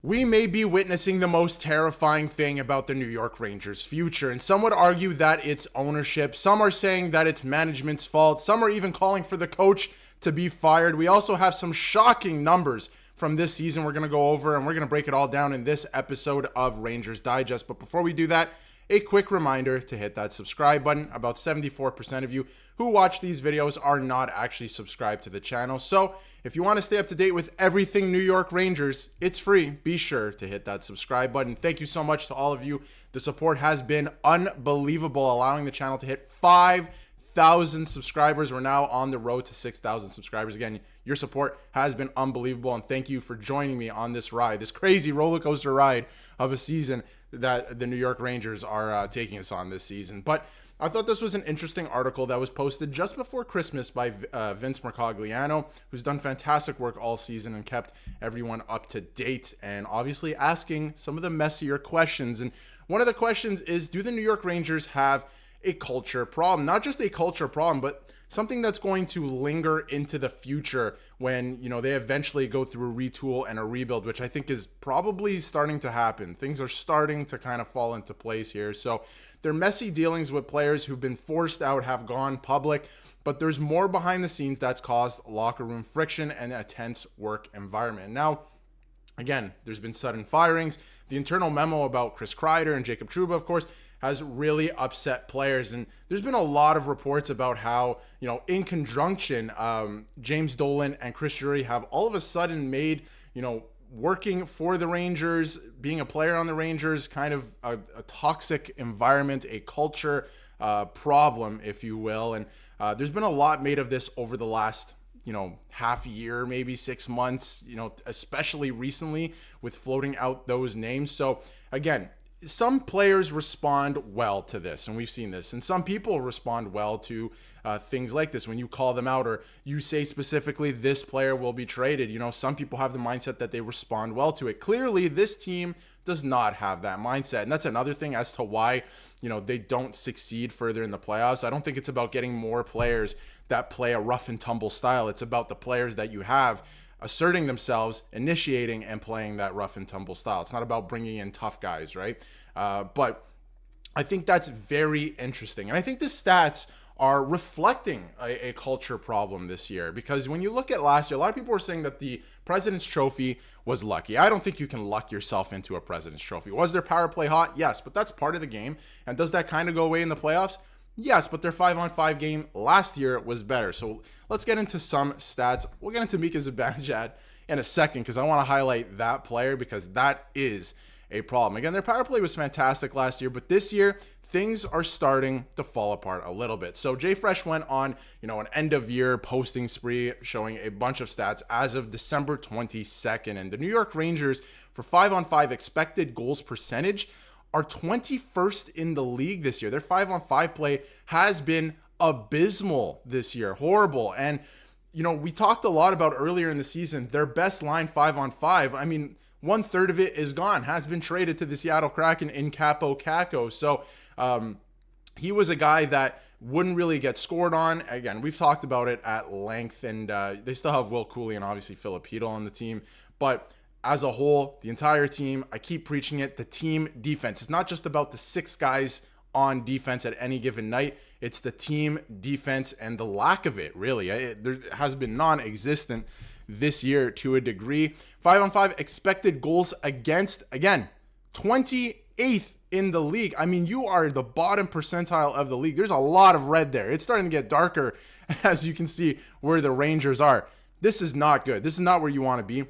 We may be witnessing the most terrifying thing about the New York Rangers' future, and some would argue that it's ownership. Some are saying that it's management's fault. Some are even calling for the coach to be fired. We also have some shocking numbers from this season we're going to go over, and we're going to break it all down in this episode of Rangers Digest. But before we do that, a quick reminder to hit that subscribe button. About 74% of you who watch these videos are not actually subscribed to the channel. So if you want to stay up to date with everything New York Rangers, it's free. Be sure to hit that subscribe button. Thank you so much to all of you. The support has been unbelievable, allowing the channel to hit 5,000 subscribers. We're now on the road to 6,000 subscribers. Again, your support has been unbelievable, and thank you for joining me on this ride, this crazy roller coaster ride of a season that the New York Rangers are taking us on this season. But I thought this was an interesting article that was posted just before Christmas by Vince Mercogliano, who's done fantastic work all season and kept everyone up to date, and obviously asking some of the messier questions. And one of the questions is, do the New York Rangers have a culture problem? Not just a culture problem, but something that's going to linger into the future when, they eventually go through a retool and a rebuild, which I think is probably starting to happen. Things are starting to kind of fall into place here. So their messy dealings with players who've been forced out have gone public, but there's more behind the scenes that's caused locker room friction and a tense work environment. Now, again, there's been sudden firings. The internal memo about Chris Kreider and Jacob Trouba, of course, has really upset players. And there's been a lot of reports about how, in conjunction, James Dolan and Chris Drury have all of a sudden made, working for the Rangers, being a player on the Rangers, kind of a toxic environment, a culture problem, if you will. And there's been a lot made of this over the last half year, maybe 6 months, especially recently with floating out those names. So again, some players respond well to this, and we've seen this, and some people respond well to things like this when you call them out or you say specifically this player will be traded. Some people have the mindset that they respond well to it. Clearly, this team does not have that mindset, and that's another thing as to why they don't succeed further in the playoffs. I don't think it's about getting more players that play a rough and tumble style. It's about the players that you have asserting themselves, initiating, and playing that rough and tumble style. It's not about bringing in tough guys, right? But I think that's very interesting. And I think the stats are reflecting a culture problem this year, because when you look at last year, a lot of people were saying that the President's Trophy was lucky. I don't think you can luck yourself into a President's Trophy. Was their power play hot? Yes, but that's part of the game. And does that kind of go away in the playoffs? Yes, but their 5-on-5 game last year was better. So let's get into some stats. We'll get into Mika Zibanejad in a second, because I want to highlight that player, because that is a problem. Again, their power play was fantastic last year, but this year things are starting to fall apart a little bit. So Jay Fresh went on, an end of year posting spree showing a bunch of stats as of December 22nd. And the New York Rangers, for 5-on-5 expected goals percentage, are 21st in the league this year. Their 5-on-5 play has been abysmal this year, horrible. And, we talked a lot about earlier in the season, their best line 5-on-5. I mean, 1/3 of it is gone, has been traded to the Seattle Kraken in Capo Caco. So he was a guy that wouldn't really get scored on. Again, we've talked about it at length, and they still have Will Cooley and obviously Filipino on the team. But as a whole, the entire team, I keep preaching it, the team defense. It's not just about the 6 guys on defense at any given night. It's the team defense and the lack of it, really. There has been non-existent this year to a degree. 5-on-5 expected goals against, again, 28th in the league. I mean, you are the bottom percentile of the league. There's a lot of red there. It's starting to get darker, as you can see where the Rangers are. This is not good. This is not where you want to be.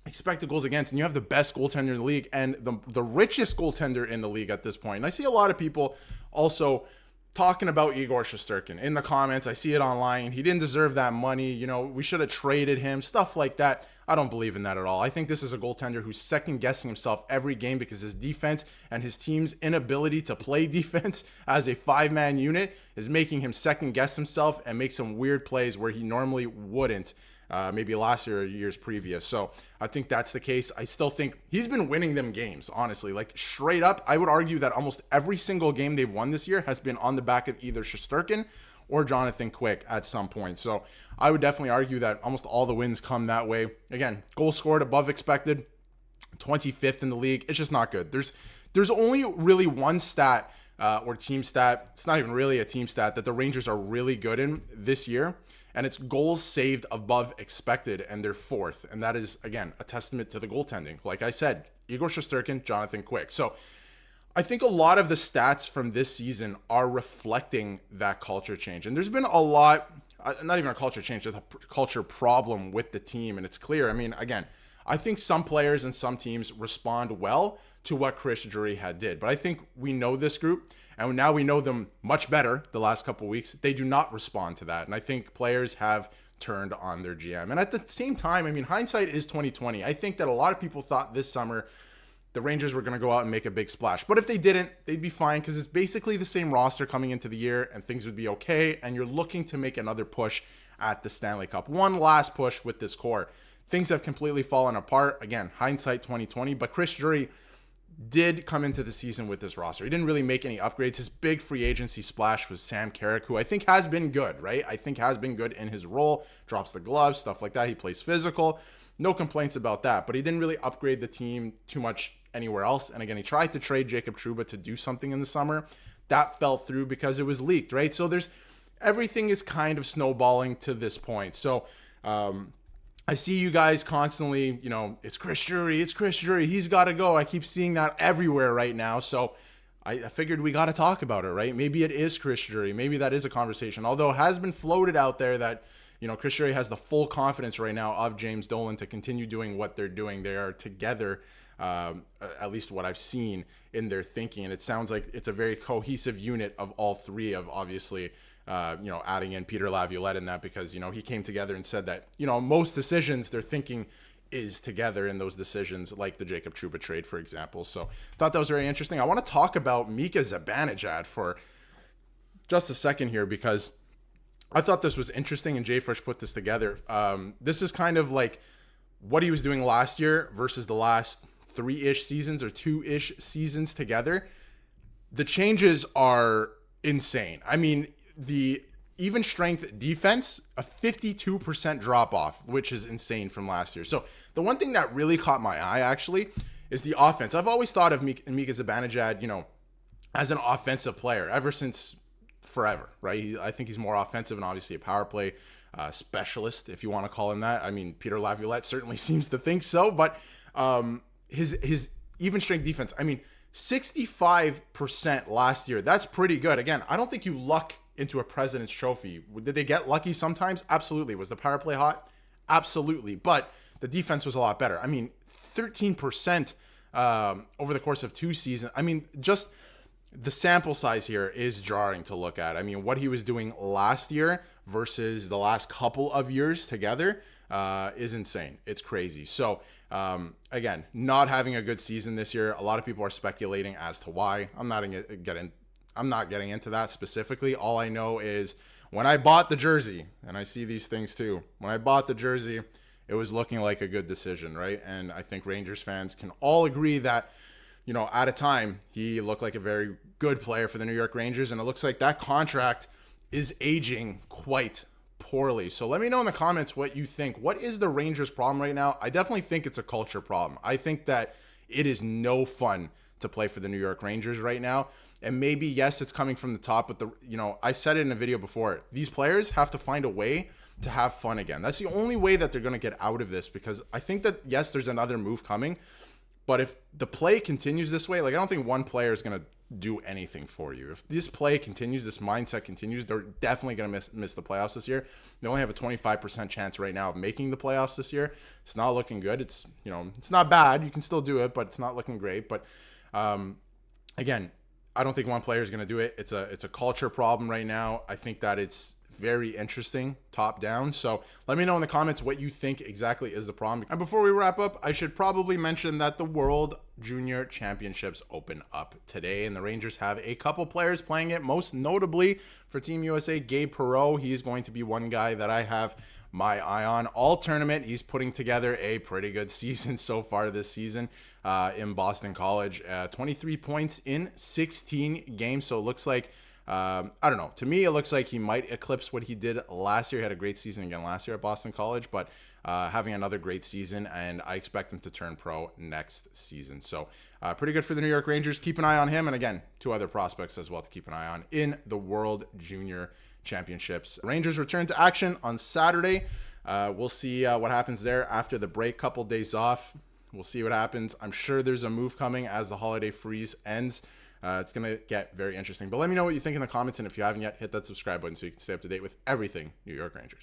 Expected goals against, and you have the best goaltender in the league and the richest goaltender in the league at this point. And I see a lot of people also talking about Igor Shesterkin in the comments. I see it online. He didn't deserve that money. We should have traded him, stuff like that. I don't believe in that at all. I think this is a goaltender who's second guessing himself every game because his defense and his team's inability to play defense as a 5-man unit is making him second guess himself and make some weird plays where he normally wouldn't. Maybe last year or years previous. So I think that's the case. I still think he's been winning them games, honestly. Like, straight up, I would argue that almost every single game they've won this year has been on the back of either Shesterkin or Jonathan Quick at some point. So I would definitely argue that almost all the wins come that way. Again, goals scored above expected. 25th in the league. It's just not good. There's only really one stat or team stat. It's not even really a team stat that the Rangers are really good in this year, and it's goals saved above expected, and they're 4th. And that is, again, a testament to the goaltending. Like I said, Igor Shesterkin, Jonathan Quick. So I think a lot of the stats from this season are reflecting that culture change. And there's been a lot, not even a culture change, just a culture problem with the team. And it's clear. I mean, again, I think some players and some teams respond well to what Chris Drury had did. But I think we know this group, and now we know them much better the last couple of weeks. They do not respond to that. And I think players have turned on their GM. And at the same time, I mean, hindsight is 2020. I think that a lot of people thought this summer the Rangers were going to go out and make a big splash. But if they didn't, they'd be fine because it's basically the same roster coming into the year and things would be okay. And you're looking to make another push at the Stanley Cup. One last push with this core. Things have completely fallen apart. Again, hindsight 2020. But Chris Drury did come into the season with this roster. He didn't really make any upgrades. His big free agency splash was Sam Carrick, who I think has been good, right? I think has been good in his role, drops the gloves, stuff like that. He plays physical. No complaints about that, but he didn't really upgrade the team too much anywhere else. And again, he tried to trade Jacob Trouba to do something in the summer. That fell through because it was leaked, right? So everything is kind of snowballing to this point. So, I see you guys constantly, it's Chris Drury, he's got to go. I keep seeing that everywhere right now. So I figured we got to talk about it, right? Maybe it is Chris Drury. Maybe that is a conversation. Although it has been floated out there that, Chris Drury has the full confidence right now of James Dolan to continue doing what they're doing. They are together, at least what I've seen in their thinking. And it sounds like it's a very cohesive unit of all three of obviously adding in Peter Laviolette in that because, he came together and said that, most decisions they're thinking is together in those decisions, like the Jacob Trouba trade, for example. So thought that was very interesting. I want to talk about Mika Zibanejad for just a second here because I thought this was interesting and Jay Fresh put this together. This is kind of like what he was doing last year versus the last 3-ish seasons or 2-ish seasons together. The changes are insane. I mean, the even strength defense, a 52% drop off, which is insane from last year. So the one thing that really caught my eye actually is the offense. I've always thought of Mika Zibanejad, as an offensive player ever since forever, right? I think he's more offensive and obviously a power play specialist, if you want to call him that. I mean, Peter Laviolette certainly seems to think so, but his even strength defense, I mean, 65% last year. That's pretty good. Again, I don't think you luck into a President's Trophy. Did they get lucky sometimes? Absolutely. Was the power play hot? Absolutely. But the defense was a lot better. I mean, 13% over the course of 2 seasons. I mean, just the sample size here is jarring to look at. I mean, what he was doing last year versus the last couple of years together is insane. It's crazy. So, again, not having a good season this year. A lot of people are speculating as to why. I'm not getting into that specifically. All I know is when I bought the jersey, and I see these things too, when I bought the jersey, it was looking like a good decision, right? And I think Rangers fans can all agree that, at a time, he looked like a very good player for the New York Rangers, and it looks like that contract is aging quite poorly. So let me know in the comments what you think. What is the Rangers' problem right now? I definitely think it's a culture problem. I think that it is no fun to play for the New York Rangers right now. And maybe, yes, it's coming from the top, but I said it in a video before. These players have to find a way to have fun again. That's the only way that they're going to get out of this, because I think that, yes, there's another move coming, but if the play continues this way, like, I don't think one player is going to do anything for you. If this play continues, this mindset continues, they're definitely going to miss the playoffs this year. They only have a 25% chance right now of making the playoffs this year. It's not looking good. It's, it's not bad. You can still do it, but it's not looking great. But again, I don't think one player is going to do it. It's a culture problem right now. I think that it's very interesting top down. So let me know in the comments what you think exactly is the problem. And before we wrap up, I should probably mention that the World Junior Championships open up today, and the Rangers have a couple players playing it, most notably for Team USA, Gabe Perreault. He's going to be one guy that I have my eye on all tournament. He's putting together a pretty good season so far this season in Boston College. 23 points in 16 games. So it looks like I don't know. To me, it looks like he might eclipse what he did last year. He had a great season again last year at Boston College, but having another great season, and I expect him to turn pro next season. So pretty good for the New York Rangers. Keep an eye on him, and again, 2 other prospects as well to keep an eye on in the World Junior Championships. Rangers return to action on Saturday. We'll see what happens there after the break. Couple days off. We'll see what happens. I'm sure there's a move coming as the holiday freeze ends. It's going to get very interesting. But let me know what you think in the comments, and if you haven't yet, hit that subscribe button so you can stay up to date with everything New York Rangers.